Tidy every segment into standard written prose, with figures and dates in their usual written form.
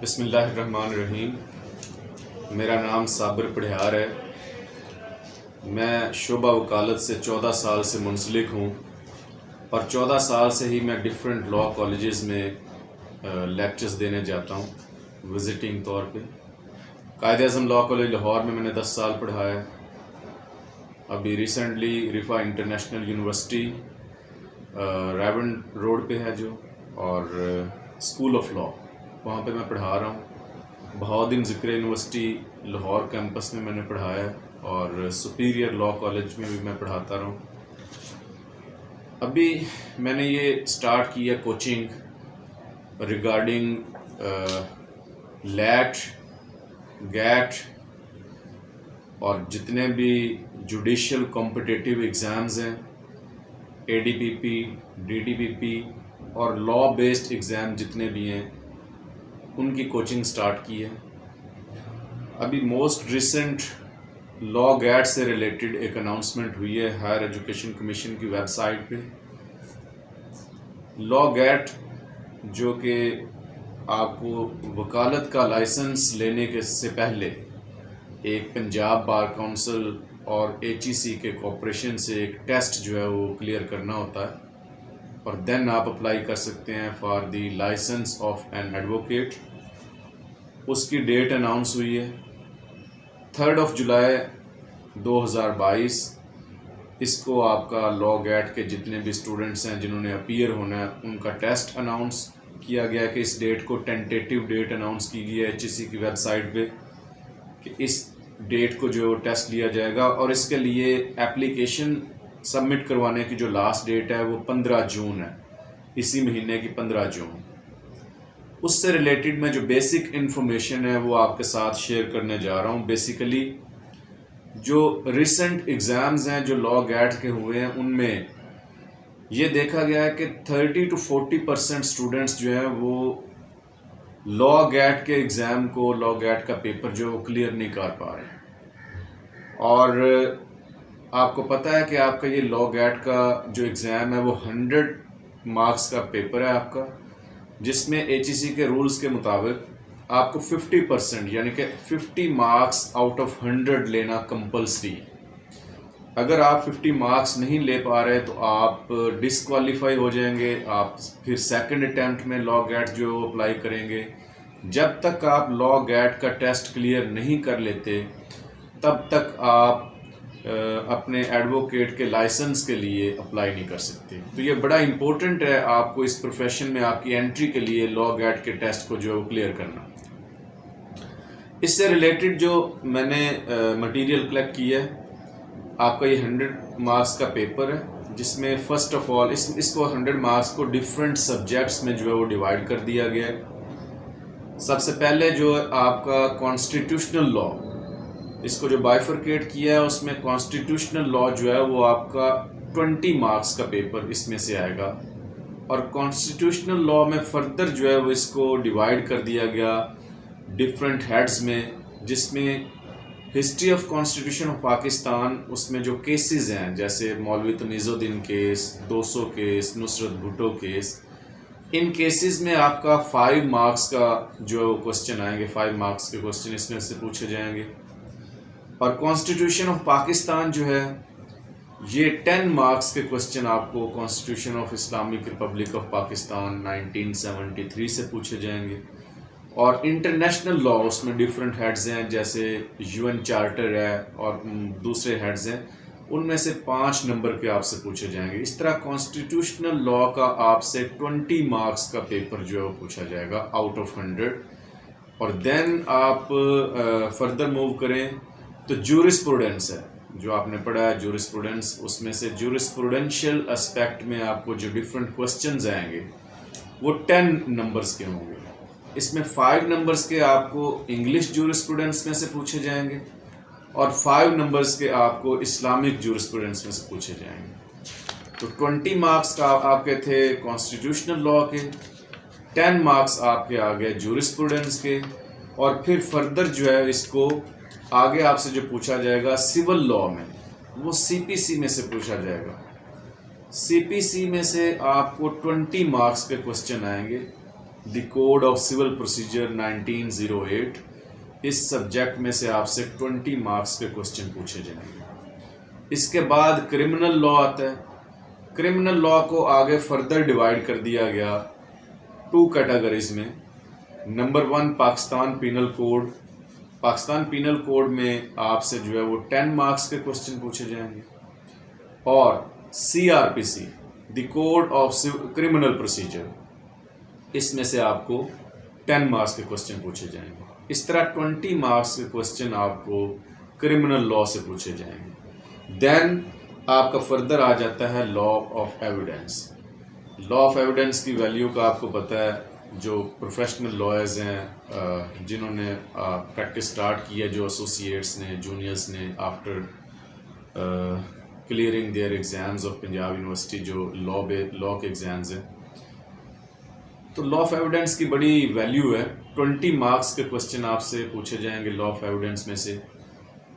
बिस्मिल्लाहिर्रहमानिर्रहीम। मेरा नाम साबिर पढ़ियार है। मैं शोबा वकालत से 14 साल से मुंसलिक हूँ और 14 साल से ही मैं डिफरेंट लॉ कॉलेजेस में लेक्चर्स देने जाता हूँ विज़िटिंग तौर पे। कायद-ए-आज़म लॉ कॉलेज लाहौर में मैंने 10 साल पढ़ाया। अभी recently Riphah international university Raiwind road पे है जो, और स्कूल ऑफ लॉ, वहाँ पे मैं पढ़ा रहा हूँ। बहाउद्दीन ज़िक्र यूनिवर्सिटी लाहौर कैंपस में मैंने पढ़ाया और सुपीरियर लॉ कॉलेज में भी मैं पढ़ाता रहा हूँ। अभी मैंने ये स्टार्ट किया कोचिंग रिगार्डिंग लैट, गैट और जितने भी जुडिशल कॉम्पिटिटिव एग्ज़ाम्स हैं, ADPP, DTPP और लॉ बेस्ड एग्ज़ाम जितने भी हैं, उनकी कोचिंग स्टार्ट की है। अभी मोस्ट रिसेंट लॉ गैट से रिलेटेड एक अनाउंसमेंट हुई है हायर एजुकेशन कमीशन की वेबसाइट पे। लॉ गैट जो कि आपको वकालत का लाइसेंस लेने के से पहले एक पंजाब बार काउंसिल और HEC के कॉपरेशन से एक टेस्ट जो है वो क्लियर करना होता है और देन आप अप्लाई कर सकते हैं for the licence of an advocate. उसकी डेट अनाउंस हुई है 3 जुलाई 2022। इसको आपका लॉ गैट के जितने भी स्टूडेंट्स हैं जिन्होंने अपीयर होना है, उनका टेस्ट अनाउंस किया गया है कि इस डेट को टेंटेटिव डेट अनाउंस की गई है HEC की वेबसाइट पे कि इस डेट को जो टेस्ट लिया जाएगा। और इसके लिए एप्लीकेशन सबमिट करवाने की जो लास्ट डेट है वो 15 जून है, इसी महीने की 15 जून। उससे रिलेटेड मैं जो बेसिक इन्फॉर्मेशन है वो आपके साथ शेयर करने जा रहा हूँ। बेसिकली जो रिसेंट एग्ज़ाम्स हैं जो लॉ गैट के हुए हैं, उनमें ये देखा गया है कि 30 to 40% स्टूडेंट्स जो हैं वो लॉ गैट के एग्ज़ाम को, लॉ गैट का पेपर जो है वो क्लियर नहीं कर पा रहे हैं। और आपको पता है कि आपका ये लॉ गैट का जो एग्ज़ाम है वो 100 मार्क्स का पेपर है आपका, जिसमें HEC के रूल्स के मुताबिक आपको 50% यानी कि 50 मार्क्स आउट ऑफ 100 लेना कंपल्सरी है। अगर आप 50 मार्क्स नहीं ले पा रहे तो आप डिसक्वालीफाई हो जाएंगे। आप फिर सेकंड अटैम्प्ट में लॉ गैट जो अप्लाई करेंगे। जब तक आप लॉ गैट का टेस्ट क्लियर नहीं कर लेते तब तक आप अपने एडवोकेट के लाइसेंस के लिए अप्लाई नहीं कर सकते। तो ये बड़ा इम्पोर्टेंट है आपको इस प्रोफेशन में आपकी एंट्री के लिए लॉ गैट के टेस्ट को जो है क्लियर करना। इससे रिलेटेड जो मैंने मटेरियल कलेक्ट किया है, आपका ये 100 मार्क्स का पेपर है, जिसमें फ़र्स्ट ऑफ ऑल इसको 100 मार्क्स को डिफरेंट सब्जेक्ट्स में जो है वो डिवाइड कर दिया गया है। सबसे पहले जो आपका कॉन्स्टिट्यूशनल लॉ, इसको जो बाइफरकेट किया है उसमें कॉन्स्टिट्यूशनल लॉ जो है वो आपका 20 मार्क्स का पेपर इसमें से आएगा। और कॉन्स्टिट्यूशनल लॉ में फर्दर जो है वो इसको डिवाइड कर दिया गया डिफरेंट हेड्स में, जिसमें history of constitution of Pakistan, उसमें जो केसेस हैं जैसे Maulvi Tamizuddin case, 200 case, Nusrat Bhutto case, इन केसेस में आपका 5 मार्क्स का जो क्वेश्चन आएंगे, 5 मार्क्स के क्वेश्चन इसमें से पूछे जाएंगे। और कॉन्स्टिट्यूशन ऑफ पाकिस्तान जो है ये 10 मार्क्स के क्वेश्चन आपको constitution of Islamic Republic of Pakistan 1973 से पूछे जाएंगे। और इंटरनेशनल लॉ उसमें डिफरेंट हेड्स हैं, जैसे UN चार्टर है और दूसरे हेड्स हैं, उनमें से 5 नंबर के आपसे पूछे जाएंगे। इस तरह कॉन्स्टिट्यूशनल लॉ का आपसे 20 मार्क्स का पेपर जो है वो पूछा जाएगा आउट ऑफ 100। और देन आप फर्दर मूव करें तो जूरिस्प्रूडेंस है जो आपने पढ़ा है, जूरिस्प्रूडेंस, उसमें से जूरिस्प्रूडेंशियल एस्पेक्ट में आपको जो डिफरेंट क्वेश्चंस आएंगे वो 10 नंबर्स के होंगे। इसमें 5 नंबर्स के आपको इंग्लिश जूरिस्प्रूडेंस में से पूछे जाएंगे और 5 नंबर्स के आपको इस्लामिक जूरिस्प्रूडेंस में से पूछे जाएंगे। तो 20 मार्क्स का आपके थे कॉन्स्टिट्यूशनल लॉ के, 10 मार्क्स आपके आ गए जूरिस्प्रूडेंस के, और फिर फर्दर जो है इसको आगे आपसे जो पूछा जाएगा सिविल लॉ में, वो CPC में से पूछा जाएगा। CPC में से आपको 20 मार्क्स के क्वेश्चन आएंगे the code of civil procedure 1908, इस सब्जेक्ट में से आपसे 20 मार्क्स के क्वेश्चन पूछे जाएंगे। इसके बाद क्रिमिनल लॉ आता है। क्रिमिनल लॉ को आगे फर्दर डिवाइड कर दिया गया 2 कैटेगरीज में। Number 1 Pakistan penal code. Pakistan penal code में आपसे जो है वो 10 मार्क्स के क्वेश्चन पूछे जाएंगे, और CRPC the code of criminal procedure, इसमें से आपको 10 मार्क्स के क्वेश्चन पूछे जाएंगे। इस तरह 20 मार्क्स के क्वेश्चन आपको क्रिमिनल लॉ से पूछे जाएंगे। देन आपका फर्दर आ जाता है law of evidence. Law of evidence की वैल्यू का आपको पता है, जो प्रोफेशनल लॉयर्स हैं जिन्होंने प्रैक्टिस स्टार्ट की है, जो एसोसिएट्स ने, जूनियर्स ने, after clearing their exams of Punjab university, जो लॉ के एग्ज़ाम्स हैं। तो लॉ ऑफ एविडेंस की बड़ी वैल्यू है। 20 मार्क्स के क्वेश्चन आपसे पूछे जाएंगे लॉ ऑफ एविडेंस में से,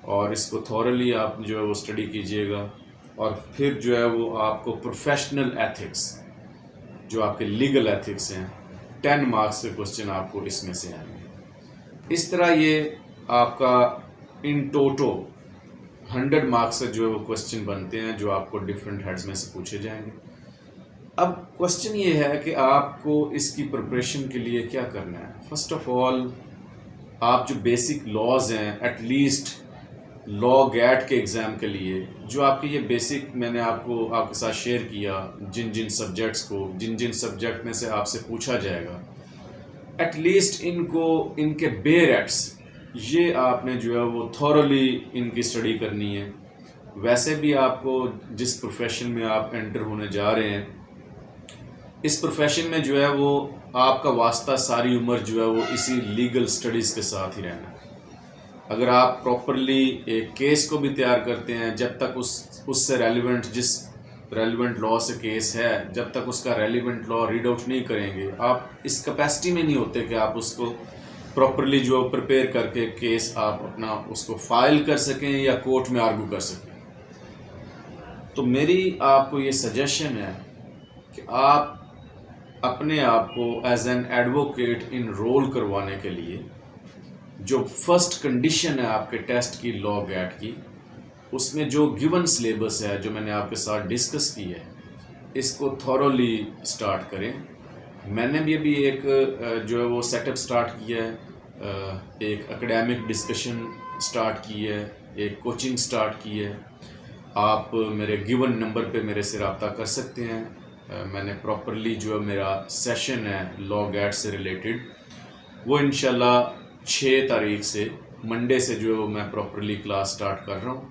और इसको थॉरली आप जो है वो स्टडी कीजिएगा। और फिर जो है वो आपको प्रोफेशनल एथिक्स, जो आपके लीगल एथिक्स हैं, 10 मार्क्स के क्वेश्चन आपको इसमें से आएंगे। इस तरह ये आपका इन टोटो 100 मार्क्स से जो है वो क्वेश्चन बनते हैं, जो आपको डिफरेंट हेड्स में से पूछे जाएंगे। अब क्वेश्चन ये है कि आपको इसकी प्रिपरेशन के लिए क्या करना है। फर्स्ट ऑफ ऑल, आप जो बेसिक लॉज हैं, एटलीस्ट लॉ गैट के एग्ज़ाम के लिए जो आपके ये बेसिक मैंने आपके साथ शेयर किया, जिन जिन सब्जेक्ट में से आपसे पूछा जाएगा, एटलीस्ट इनके बेयर एक्ट्स ये आपने जो है वो थॉरली इनकी स्टडी करनी है। वैसे भी आपको जिस प्रोफेशन में आप एंटर होने जा रहे हैं, इस प्रोफेशन में जो है वो आपका वास्ता सारी उम्र जो है वो इसी लीगल स्टडीज़ के साथ ही रहना है। अगर आप प्रॉपरली एक केस को भी तैयार करते हैं, जब तक उससे रेलिवेंट लॉ से केस है, जब तक उसका रेलिवेंट लॉ रीड आउट नहीं करेंगे, आप इस कैपेसिटी में नहीं होते कि आप उसको प्रॉपरली जो प्रिपेयर करके केस आप अपना उसको फाइल कर सकें या कोर्ट में आर्गू कर सकें। तो मेरी आपको ये सजेशन है कि आप अपने आप को एज एन एडवोकेट इनरोल करवाने के लिए जो फर्स्ट कंडीशन है आपके टेस्ट की, लॉ गैट की, उसमें जो गिवन सिलेबस है जो मैंने आपके साथ डिस्कस की है, इसको थॉरोली स्टार्ट करें। मैंने भी अभी एक जो है वो सेटअप स्टार्ट किया है, एक एकेडमिक डिस्कशन स्टार्ट की है, एक कोचिंग स्टार्ट की है। आप मेरे गिवन नंबर पे मेरे से रब्ता कर सकते हैं। मैंने प्रॉपरली जो है मेरा सेशन है लॉ गैट से रिलेटेड, वो इंशाल्लाह 6 तारीख से, मंडे से जो है वो मैं प्रॉपरली क्लास स्टार्ट कर रहा हूँ।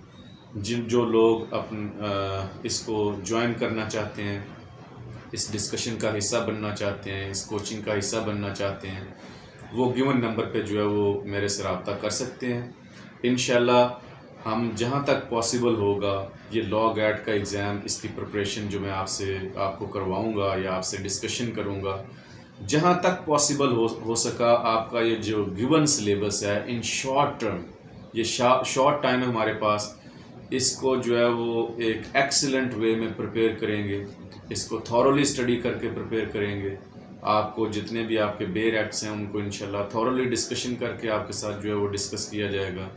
जो लोग इसको ज्वाइन करना चाहते हैं, इस डिस्कशन का हिस्सा बनना चाहते हैं, इस कोचिंग का हिस्सा बनना चाहते हैं, वो गिवन नंबर पे जो है वो मेरे से रब्ता कर सकते हैं। इंशाल्लाह हम जहाँ तक पॉसिबल होगा ये लॉ गैट का एग्ज़ाम, इसकी प्रिपरेशन जो मैं आपको करवाऊँगा या आपसे डिस्कशन करूँगा, जहाँ तक पॉसिबल हो सका आपका ये जो गिवन सिलेबस है इन शॉर्ट टर्म, ये शॉर्ट टाइम है हमारे पास, इसको जो है वो एक एक्सीलेंट वे में प्रिपेयर करेंगे, इसको थॉरली स्टडी करके प्रिपेयर करेंगे। आपको जितने भी आपके बेयर एक्ट्स हैं उनको इंशाल्लाह थॉरली डिस्कशन करके आपके साथ जो है वो डिस्कस किया जाएगा,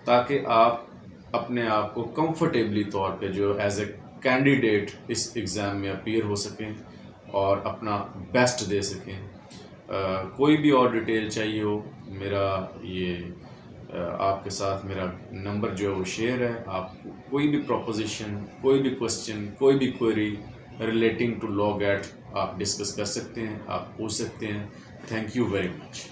ताकि आप अपने आप को कंफर्टेबली तौर पे जो एज ए कैंडिडेट इस एग्ज़ाम में अपीयर हो सकें और अपना बेस्ट दे सकें। कोई भी और डिटेल चाहिए हो, मेरा ये आपके साथ मेरा नंबर जो है वो शेयर है। आप कोई भी प्रोपोजिशन, कोई भी क्वेश्चन, कोई भी query relating to law GAT आप डिस्कस कर सकते हैं, आप पूछ सकते हैं। Thank you very much.